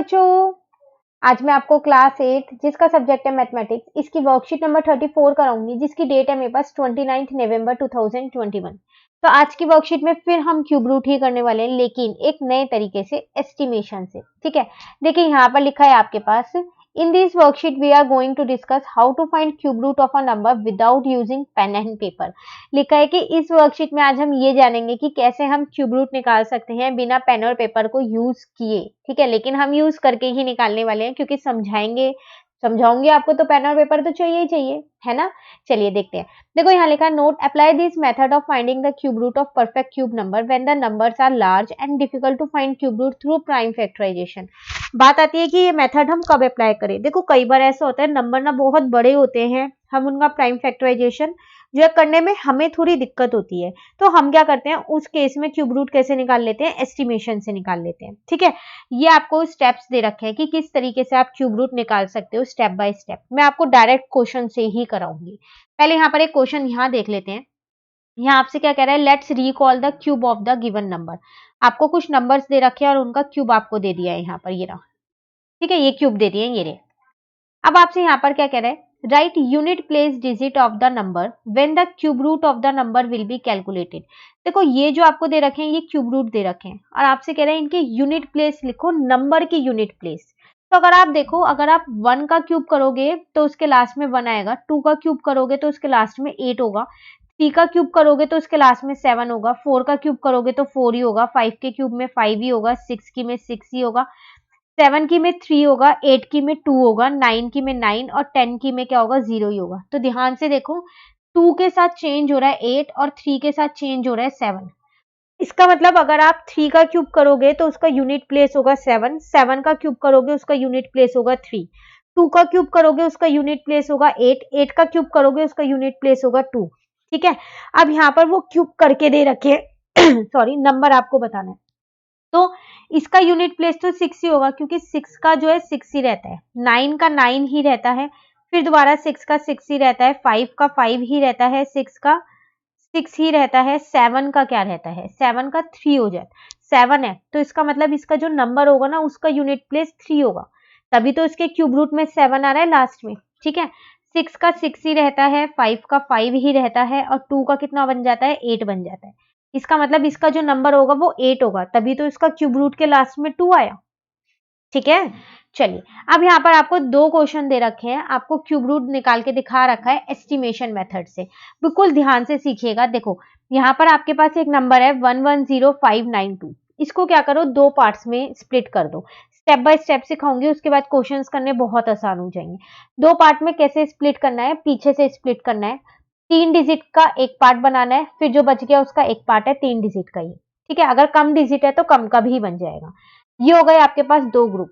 बच्चों, आज मैं आपको क्लास 8 जिसका सब्जेक्ट है मैथमेटिक्स, इसकी वर्कशीट नंबर 34 कराऊंगी, जिसकी डेट है मेरे पास 29 नवंबर 2021। तो आज की वर्कशीट में फिर हम क्यूब रूट ही करने वाले हैं, लेकिन एक नए तरीके से, एस्टिमेशन से। ठीक है, देखिए यहाँ पर लिखा है आपके पास, in this worksheet we are going to discuss how to find cube root of a number without using pen and paper. लिखा है कि इस वर्कशीट में आज हम ये जानेंगे कि कैसे हम क्यूब रूट निकाल सकते हैं बिना पेन और पेपर को यूज किए। ठीक है, लेकिन हम यूज करके ही निकालने वाले हैं, क्योंकि समझाऊंगी आपको तो पेन और पेपर तो चाहिए ही चाहिए, है ना। चलिए देखते हैं। देखो यहाँ लिखा है, note apply this method of finding the cube root of perfect cube number when the numbers are large and difficult to find cube root through prime factorization. बात आती है कि ये मेथड हम कब अप्लाई करें। देखो कई बार ऐसा होता है, नंबर ना बहुत बड़े होते हैं, हम उनका प्राइम फैक्टराइजेशन जो है करने में हमें थोड़ी दिक्कत होती है, तो हम क्या करते हैं उस केस में क्यूब रूट कैसे निकाल लेते हैं, एस्टिमेशन से निकाल लेते हैं। ठीक है, ये आपको स्टेप्स दे रखे हैं कि किस तरीके से आप क्यूब रूट निकाल सकते हो, स्टेप बाय स्टेप। मैं आपको डायरेक्ट क्वेश्चन से ही कराऊंगी। पहले यहाँ पर एक क्वेश्चन यहाँ देख लेते हैं। यहाँ आपसे क्या कह रहा है, let's recall the cube of the given number. आपको कुछ नंबर्स दे रखे हैं और उनका क्यूब आपको दे दिया है यहाँ पर, ये रहा। ठीक है, ये क्यूब दे दिए ये रहे। अब आपसे यहाँ पर क्या कह रहा है, right unit place digit of the number when the cube root of the number will be calculated. देखो ये जो आपको दे रखे हैं ये क्यूब रूट दे रखे हैं, और आपसे कह रहे हैं इनके यूनिट प्लेस लिखो, नंबर की यूनिट प्लेस। तो अगर आप देखो, अगर आप 1 का क्यूब करोगे तो उसके लास्ट में 1 आएगा, 2 का क्यूब करोगे तो उसके लास्ट में 8 होगा, 3 का क्यूब करोगे तो उसके लास्ट में 7 होगा, 4 का क्यूब करोगे तो 4 ही होगा, 5 के क्यूब में 5 ही होगा, 6 की में 6 ही होगा, 7 की में 3 होगा, 8 की में 2 होगा, 9 की में 9 और 10 की में क्या होगा, 0 ही होगा। तो ध्यान से देखो, 2 के साथ चेंज हो रहा है 8 और 3 के साथ चेंज हो रहा है 7। इसका मतलब अगर आप 3 का क्यूब करोगे तो उसका यूनिट प्लेस होगा 7, 7 का क्यूब करोगे उसका यूनिट प्लेस होगा 3, 2 का क्यूब करोगे उसका यूनिट प्लेस होगा 8, 8 का क्यूब करोगे उसका यूनिट प्लेस होगा 2। ठीक है, अब यहाँ पर वो क्यूब करके दे रखे सॉरी, नंबर आपको बताना है। तो इसका यूनिट प्लेस तो 6 ही होगा, क्योंकि 6 का जो है 6 ही रहता है, 9 का 9 ही रहता है, फिर दोबारा 6 का 6 ही रहता है, 5 का 5 ही रहता है, 6 का 6 ही रहता है, 7 का क्या रहता है, 7 का 3 हो जाता है, 7 है तो इसका मतलब इसका जो नंबर होगा ना उसका यूनिट प्लेस 3 होगा, तभी तो इसके क्यूब रूट में 7 आ रहा है लास्ट में। ठीक है, 6 का 6 ही रहता है, 5 का 5 ही रहता है, और 2 का कितना बन जाता है, 8 बन जाता है। इसका मतलब इसका जो नंबर होगा वो 8 होगा, तभी तो इसका क्यूब रूट के लास्ट में 2 आया। ठीक है, चलिए अब यहाँ पर आपको 2 क्वेश्चन दे रखे हैं, आपको क्यूब रूट निकाल के दिखा रखा है एस्टिमेशन मेथड से। बिल्कुल ध्यान से सीखिएगा। देखो यहाँ पर आपके पास एक नंबर है 110592, इसको क्या करो 2 पार्ट्स में स्प्लिट कर दो। स्टेप बाय स्टेप सिखाऊंगी, उसके बाद क्वेश्चंस करने बहुत आसान हो जाएंगे। 2 पार्ट में कैसे स्प्लिट करना है, पीछे से स्प्लिट करना है, 3 डिजिट का एक पार्ट बनाना है, फिर जो बच गया उसका एक पार्ट है 3 डिजिट का ही। ठीक है, अगर कम डिजिट है तो कम का भी बन जाएगा। ये हो गए आपके पास 2 ग्रुप।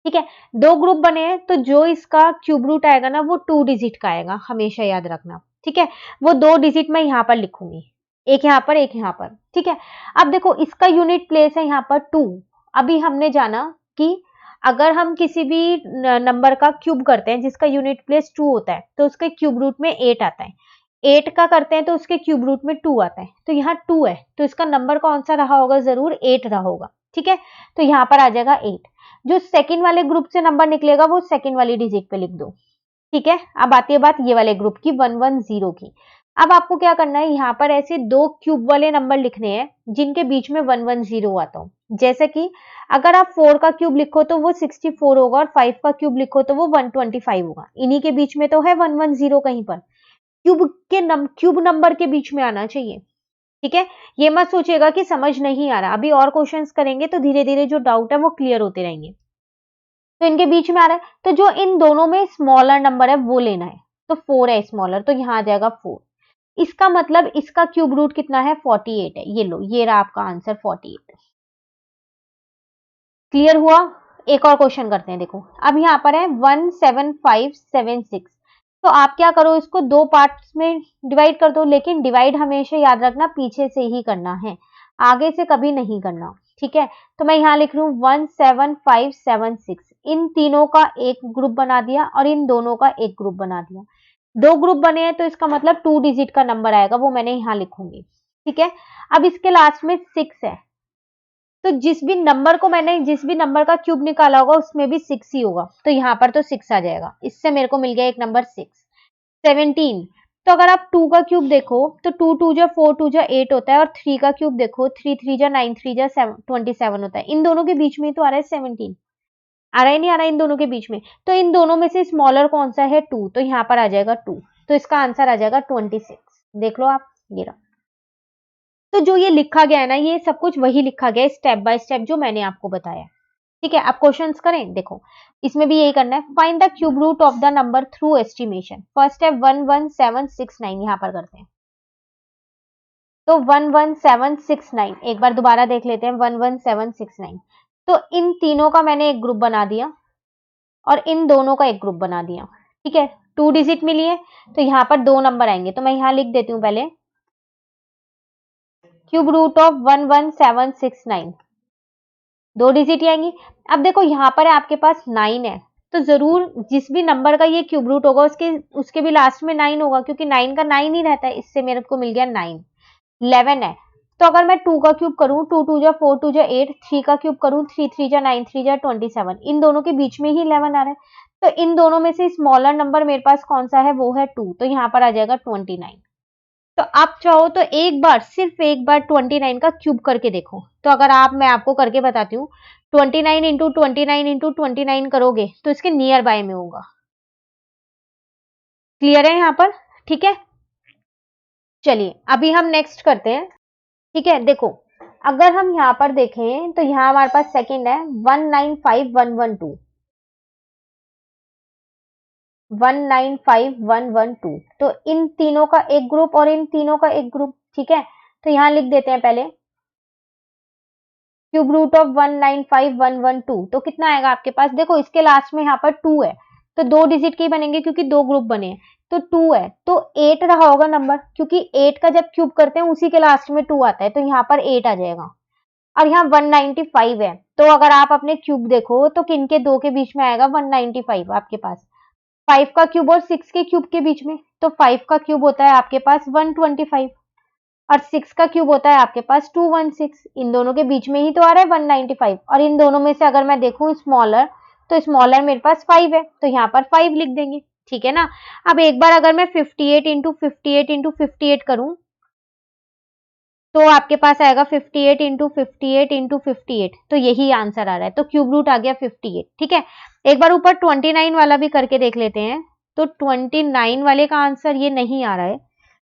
ठीक है, 2 ग्रुप बने हैं, तो जो इसका क्यूब रूट आएगा ना वो 2 डिजिट का आएगा, हमेशा याद रखना। ठीक है, वो 2 डिजिट मैं यहाँ पर लिखूंगी, एक यहाँ पर एक यहाँ पर। ठीक है, अब देखो इसका यूनिट प्लेस है यहाँ पर 2। अभी हमने जाना कि अगर हम किसी भी नंबर का क्यूब करते हैं जिसका यूनिट प्लेस 2 होता है तो उसके क्यूब रूट में 8 आता है, 8 का करते हैं तो उसके क्यूब रूट में 2 आता है, तो यहाँ 2 है तो इसका नंबर कौन सा रहा होगा, जरूर 8 रहा होगा। ठीक है, तो यहाँ पर आ जाएगा 8। जो सेकंड वाले ग्रुप से नंबर निकलेगा वो सेकंड वाली डिजिट पे लिख दो। ठीक है, अब आती है बात ये वाले ग्रुप की 110 की। अब आपको क्या करना है, यहाँ पर ऐसे 2 क्यूब वाले नंबर लिखने हैं जिनके बीच में 110 आता हो। जैसे कि अगर आप 4 का क्यूब लिखो तो वो 64 होगा, और 5 का क्यूब लिखो तो वो 125 होगा। इन्हीं के बीच में तो है 110 कहीं पर, क्यूब नंबर के बीच में आना चाहिए। ठीक है, ये मत सोचिएगा कि समझ नहीं आ रहा, अभी और क्वेश्चंस करेंगे तो धीरे धीरे जो डाउट है वो क्लियर होते रहेंगे। तो इनके बीच में आ रहा है, तो जो इन दोनों में स्मॉलर नंबर है वो लेना है, तो 4 है स्मॉलर, तो यहाँ आ जाएगा 4। इसका मतलब इसका क्यूब रूट कितना है, 48 है। ये लो, ये रहा आपका आंसर 48। क्लियर हुआ। एक और क्वेश्चन करते हैं। देखो अब यहाँ पर है 17576, तो आप क्या करो, इसको 2 पार्ट्स में डिवाइड कर दो, लेकिन डिवाइड हमेशा याद रखना पीछे से ही करना है, आगे से कभी नहीं करना। ठीक है, तो मैं यहाँ लिख रही हूँ 17576। इन तीनों का एक ग्रुप बना दिया और इन दोनों का एक ग्रुप बना दिया। 2 ग्रुप बने हैं तो इसका मतलब 2 डिजिट का नंबर आएगा, वो मैंने यहाँ लिखूंगी। ठीक है, अब इसके लास्ट में 6 है, तो जिस भी नंबर का क्यूब निकाला होगा उसमें भी 6 ही होगा, तो यहाँ पर तो 6 आ जाएगा। इससे मेरे को मिल गया एक नंबर 6। 17, तो अगर आप 2 का क्यूब देखो तो 2 2 जा 4 2 जा 8 होता है, और 3 का क्यूब देखो 3 3 जा 9 3 जा 27 होता है। इन दोनों के बीच में ही तो आ रहा है 17, आ रहा है नहीं आ रहा है इन दोनों के बीच में, तो इन दोनों में से स्मॉलर कौन सा है 2, तो यहाँ पर आ जाएगा 2, तो इसका आंसर आ जाएगा 26। देख लो आप, ये रहा। तो जो ये लिखा गया है ना, ये सब कुछ वही लिखा गया है स्टेप बाय स्टेप जो मैंने आपको बताया। ठीक है, अब क्वेश्चंस करें। देखो इसमें भी यही करना है, find the cube root of the number through estimation. First step 11769, यहाँ पर करते हैं। तो 11769 एक बार दोबारा देख लेते हैं। 11769, तो इन तीनों का मैंने एक ग्रुप बना दिया और इन दोनों का एक ग्रुप बना दिया। ठीक है, 2 डिजिट मिली है, तो यहाँ पर 2 नंबर आएंगे, तो मैं यहाँ लिख देती हूँ पहले क्यूब रूट ऑफ 11769, 2 डिजिट आएंगी। अब देखो यहाँ पर आपके पास 9 है, तो जरूर जिस भी नंबर का ये क्यूब रूट होगा उसके भी लास्ट में 9 होगा, क्योंकि 9 का 9 ही रहता है। इससे मेरे को मिल गया 9। 11 है, तो अगर मैं 2 का क्यूब करूं, 2 2 जा 4 2 जा 8, 3 का क्यूब करूं, 3 3 जा 9 3 जा 27, इन दोनों के बीच में ही 11 आ रहा है, तो इन दोनों में से स्मॉलर नंबर मेरे पास कौन सा है, वो है 2, तो यहाँ पर आ जाएगा 29। तो आप चाहो तो सिर्फ एक बार 29 का क्यूब करके देखो। तो अगर मैं आपको करके बताती हूँ, 29 इंटू 29 इंटू 29 करोगे तो इसके नियर बाय में होगा। क्लियर है यहाँ पर? ठीक है, चलिए अभी हम नेक्स्ट करते हैं। ठीक है, देखो अगर हम यहाँ पर देखें तो यहाँ हमारे पास सेकंड है 195112, 195112, तो इन तीनों का एक ग्रुप और इन तीनों का एक ग्रुप। ठीक है, तो यहाँ लिख देते हैं पहले क्यूब रूट ऑफ 195112, तो कितना आएगा आपके पास। देखो इसके लास्ट में यहाँ पर 2 है, तो 2 डिजिट के ही बनेंगे क्योंकि 2 ग्रुप बने हैं, तो 2 है, तो 8 रहा होगा नंबर, क्योंकि 8 का जब क्यूब करते हैं उसी के लास्ट में 2 आता है, तो यहाँ पर 8 आ जाएगा। और यहाँ 195 है, तो अगर आप अपने क्यूब देखो तो किनके दो के बीच में आएगा 195 आपके पास, 5 का क्यूब और 6 के क्यूब के बीच में, तो 5 का क्यूब होता है आपके पास 125 और 6 का क्यूब होता है आपके पास 216, इन दोनों के बीच में ही तो आ रहा है 195, और इन दोनों में से अगर मैं देखूं स्मॉलर, तो स्मॉलर मेरे पास 5 है, तो यहाँ पर 5 लिख देंगे। ठीक है ना, अब एक बार अगर मैं 58 इंटू 58 इंटू 58 करूं, तो आपके पास आएगा 58 इंटू 58 इंटू 58, तो यही आंसर आ रहा है, तो क्यूब रूट आ गया 58। ठीक है, एक बार ऊपर 29 वाला भी करके देख लेते हैं, तो 29 वाले का आंसर ये नहीं आ रहा है,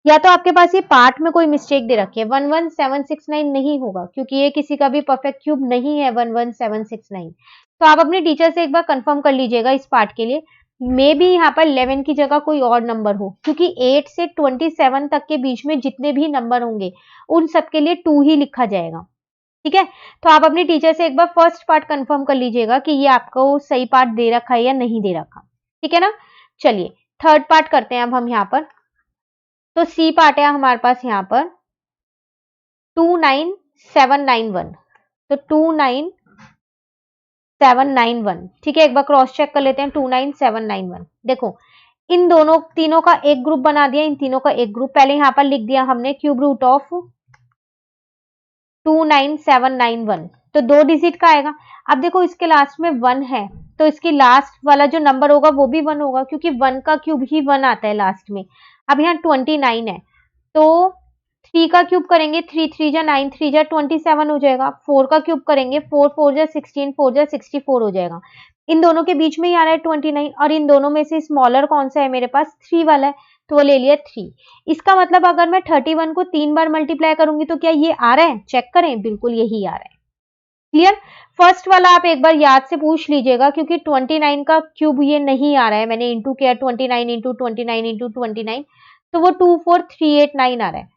या तो आपके पास ये पार्ट में कोई मिस्टेक दे रखी है, 11769 नहीं होगा, क्योंकि ये किसी का भी परफेक्ट क्यूब नहीं है 11769। तो आप अपने टीचर से एक बार कंफर्म कर लीजिएगा इस पार्ट के लिए, मे भी यहाँ पर 11 की जगह कोई और नंबर हो, क्योंकि 8 से 27 तक के बीच में जितने भी नंबर होंगे उन सबके लिए 2 ही लिखा जाएगा। ठीक है, तो आप अपने टीचर से एक बार फर्स्ट पार्ट कंफर्म कर लीजिएगा कि ये आपको सही पार्ट दे रखा है या नहीं दे रखा। ठीक है ना, चलिए थर्ड पार्ट करते हैं अब हम यहाँ पर। तो सी पार्ट है हमारे पास यहाँ पर 29791, तो 29791। ठीक है, एक बार क्रॉस चेक कर लेते हैं 29791। देखो इन दोनों तीनों का एक ग्रुप बना दिया, इन तीनों का एक ग्रुप पहले यहाँ पर लिख दिया हमने क्यूब रूट ऑफ 29791, तो 2 डिजिट का आएगा। अब देखो इसके लास्ट में 1 है, तो इसकी लास्ट वाला जो नंबर होगा वो भी 1 होगा, क्योंकि 1 का क्यूब ही 1 आता है लास्ट में। अब यहाँ 29 है, तो 3 का क्यूब करेंगे, 3 3 जा 9 3 जा 27 हो जाएगा। 4 का क्यूब करेंगे, 4 4 जा 16 4 जा 64 हो जाएगा। इन दोनों के बीच में ही आ रहा है 29, और इन दोनों में से स्मॉलर कौन सा है मेरे पास, 3 वाला है, तो वो ले लिया 3। इसका मतलब अगर मैं 31 को 3 बार मल्टीप्लाई करूंगी तो क्या ये आ रहा है, चेक करें, बिल्कुल यही आ रहा है। क्लियर, फर्स्ट वाला आप एक बार याद से पूछ लीजिएगा, क्योंकि 29 का क्यूब ये नहीं आ रहा है, मैंने इंटू किया 29 इंटू 29 इंटू 29, तो वो 24389 आ रहा है।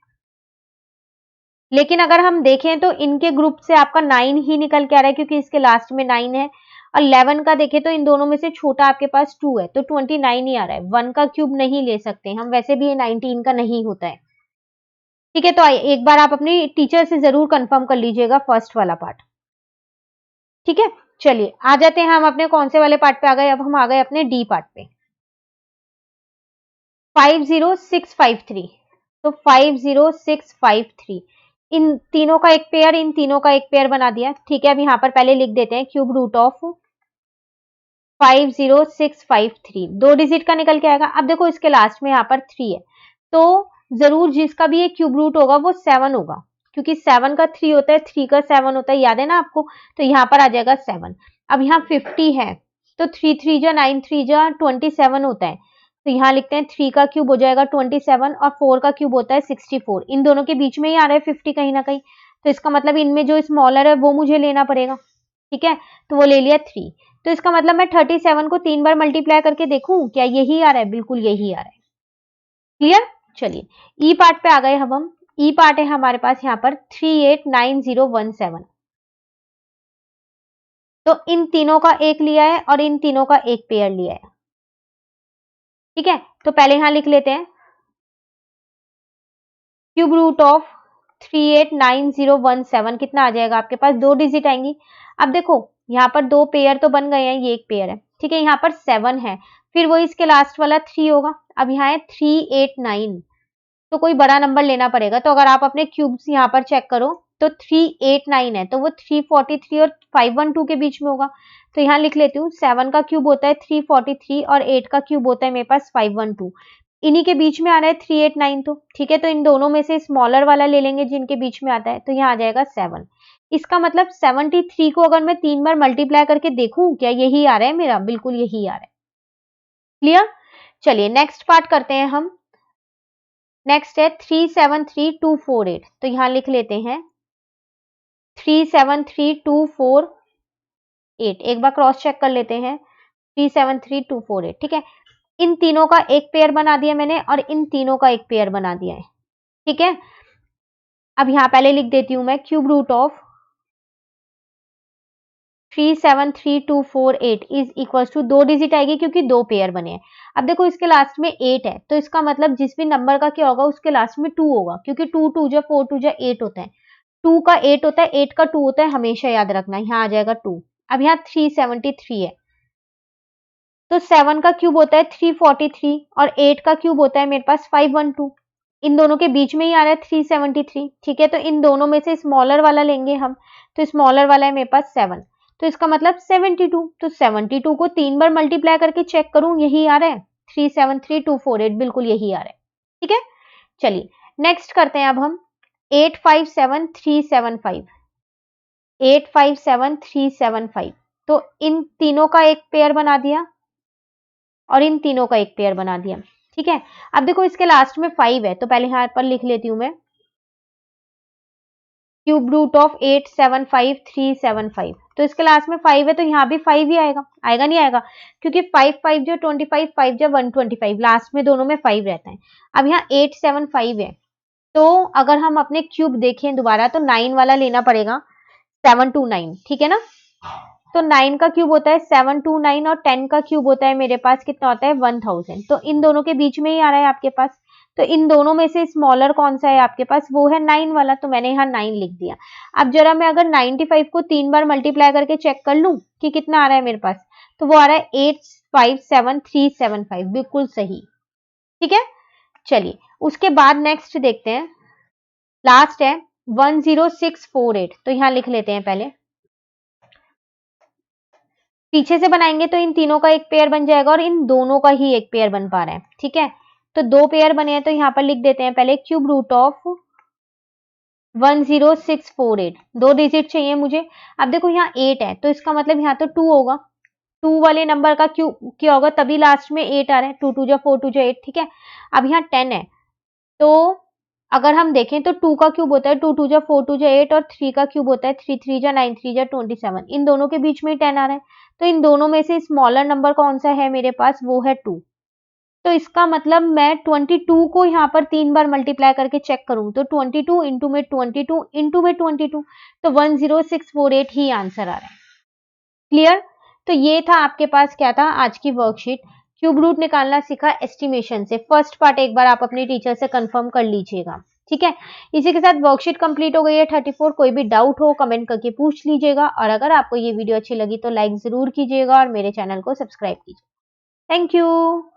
लेकिन अगर हम देखें तो इनके ग्रुप से आपका 9 ही निकल के आ रहा है, क्योंकि इसके लास्ट में 9 है, और 11 का देखें तो इन दोनों में से छोटा आपके पास 2 है, तो 29 ही आ रहा है, 1 का क्यूब नहीं ले सकते हम, वैसे भी ये 19 का नहीं होता है। ठीक है, तो एक बार आप अपनी टीचर से जरूर कंफर्म कर लीजिएगा फर्स्ट वाला पार्ट। ठीक है, चलिए आ जाते हैं हम अपने कौन से वाले पार्ट पे आ गए, अब हम आ गए अपने डी पार्ट पे। 50653, तो 50653 इन तीनों का एक पेयर, इन तीनों का एक पेयर बना दिया। ठीक है, अब यहाँ पर पहले लिख देते हैं क्यूब रूट ऑफ 50653, 2 डिजिट का निकल के आएगा। अब देखो इसके लास्ट में यहाँ पर 3 है, तो जरूर जिसका भी ये क्यूब रूट होगा वो 7 होगा, क्योंकि 7 का 3 होता है, 3 का 7 होता है, याद है ना आपको। तो यहाँ पर आ जाएगा 7। अब यहाँ 50 है, तो 3 3 जा 9 3 जा 27 होता है, तो यहाँ लिखते हैं 3 का क्यूब हो जाएगा 27 और 4 का क्यूब होता है 64। इन दोनों के बीच में ही आ रहा है 50 कहीं ना कहीं, तो इसका मतलब इनमें जो स्मॉलर है वो मुझे लेना पड़ेगा। ठीक है, तो वो ले लिया 3। तो इसका मतलब मैं 37 को 3 बार मल्टीप्लाई करके देखूं क्या यही आ रहा है, बिल्कुल यही आ रहा है। क्लियर। चलिए ई पार्ट पे आ गए हम। ई पार्ट है हमारे पास यहाँ पर 389017। तो इन तीनों का एक लिया है और इन तीनों का एक पेयर लिया है। ठीक है, तो पहले यहां लिख लेते हैं क्यूब रूट ऑफ 389017 कितना आ जाएगा आपके पास, 2 डिजिट आएंगी। अब देखो यहाँ पर 2 पेयर तो बन गए हैं, ये एक पेयर है। ठीक है, यहाँ पर 7 है, फिर वो इसके लास्ट वाला 3 होगा। अब यहाँ है 389, तो कोई बड़ा नंबर लेना पड़ेगा। तो अगर आप अपने क्यूब्स यहाँ पर चेक करो तो 389 है, तो वो 343 और 512 के बीच में होगा। तो यहाँ लिख लेती हूँ 7 का क्यूब होता है 343 और 8 का क्यूब होता है मेरे पास 512। इन्हीं के बीच में आ रहा है 389, तो ठीक है, तो इन दोनों में से स्मॉलर वाला ले लेंगे जिनके बीच में आता है, तो यहाँ आ जाएगा 7। इसका मतलब 73 को अगर मैं 3 बार मल्टीप्लाई करके देखूं क्या यही आ रहा है मेरा, बिल्कुल यही आ रहा है। क्लियर। चलिए नेक्स्ट पार्ट करते हैं हम। नेक्स्ट है 373248, तो यहां लिख लेते हैं 373248। एक बार क्रॉस चेक कर लेते हैं 373248। ठीक है, इन तीनों का एक पेयर बना दिया मैंने और इन तीनों का एक पेयर बना दिया है। ठीक है, अब यहां पहले लिख देती हूं मैं cube root of 373248 is equal to 2 digit आएगी क्योंकि 2 पेयर बने हैं। अब देखो इसके लास्ट में 8 है, तो इसका मतलब जिस भी नंबर का क्या होगा उसके लास्ट में 2 होगा, क्योंकि 2 2 जा 4 2 जा 8 होता है, 2 का 8 होता है, 8 का 2 होता है, हमेशा याद रखना। यहाँ आ जाएगा 2। अब यहाँ 373 है, तो 7 का क्यूब होता है 343 और 8 का क्यूब होता है मेरे पास 512। इन दोनों के बीच में ही आ रहा है 373। ठीक है, तो इन दोनों में से स्मॉलर वाला लेंगे हम, तो स्मॉलर वाला है मेरे पास 7, तो इसका मतलब 72। तो 72 को 3 बार मल्टीप्लाई करके चेक करूं यही आ रहा है 373248, बिल्कुल यही आ रहा है। ठीक है, चलिए नेक्स्ट करते हैं अब हम 857375। 857375, तो इन तीनों का एक पेयर बना दिया और इन तीनों का एक पेयर बना दिया। ठीक है, अब देखो इसके लास्ट में 5 है, तो पहले यहां पर लिख लेती हूं मैं क्यूब रूट ऑफ 875375। तो इसके लास्ट में 5 है, तो यहाँ भी 5 ही आएगा, आएगा नहीं आएगा, क्योंकि 5 5 जो 25, 5 जो 125, लास्ट में दोनों में 5 रहता है। अब यहाँ 875 है, तो अगर हम अपने क्यूब देखें दोबारा तो 9 वाला लेना पड़ेगा, 729। ठीक है ना, तो 9 का क्यूब होता है 729 और 10 का क्यूब होता है मेरे पास कितना होता है 1000। तो इन दोनों के बीच में ही आ रहा है आपके पास, तो इन दोनों में से स्मॉलर कौन सा है आपके पास, वो है 9 वाला, तो मैंने यहाँ 9 लिख दिया। अब जरा मैं अगर 95 को 3 बार मल्टीप्लाई करके चेक कर लूं कि कितना आ रहा है मेरे पास, तो वो आ रहा है 857375, बिल्कुल सही। ठीक है, चलिए उसके बाद नेक्स्ट देखते हैं, लास्ट है 10648। तो यहाँ लिख लेते हैं, पहले पीछे से बनाएंगे तो इन तीनों का एक पेयर बन जाएगा और इन दोनों का ही एक पेयर बन पा रहा है। ठीक है, तो 2 पेयर बने हैं, तो यहाँ पर लिख देते हैं पहले क्यूब रूट ऑफ 10648, 2 डिजिट चाहिए मुझे। अब देखो यहाँ 8 है, तो इसका मतलब यहाँ तो 2 होगा, 2 वाले नंबर का क्यूब क्या होगा, तभी लास्ट में 8 आ रहा है, 2 2 जा 4 2 जा 8। ठीक है, अब यहाँ 10 है, तो अगर हम देखें तो 2 का क्यूब होता है 2 2 जा 4 2 जा 8 और 3 का क्यूब होता है 3 3 जा 9 3 जा 27। इन दोनों के बीच में 10 आ रहा है, तो इन दोनों में से स्मॉलर नंबर कौन सा है मेरे पास, वो है 2। तो इसका मतलब मैं 22 को यहाँ पर 3 बार मल्टीप्लाई करके चेक करूं तो 22 इंटू में 22 इंटू में 22, तो 10648 ही आंसर आ रहा है। क्लियर। तो ये था आपके पास क्या था आज की वर्कशीट, क्यूब रूट निकालना सीखा एस्टिमेशन से। फर्स्ट पार्ट एक बार आप अपनी टीचर से कंफर्म कर लीजिएगा। ठीक है, इसी के साथ वर्कशीट कंप्लीट हो गई है 34। कोई भी डाउट हो कमेंट करके पूछ लीजिएगा, और अगर आपको ये वीडियो अच्छी लगी तो लाइक जरूर कीजिएगा और मेरे चैनल को सब्सक्राइब कीजिए। Thank you.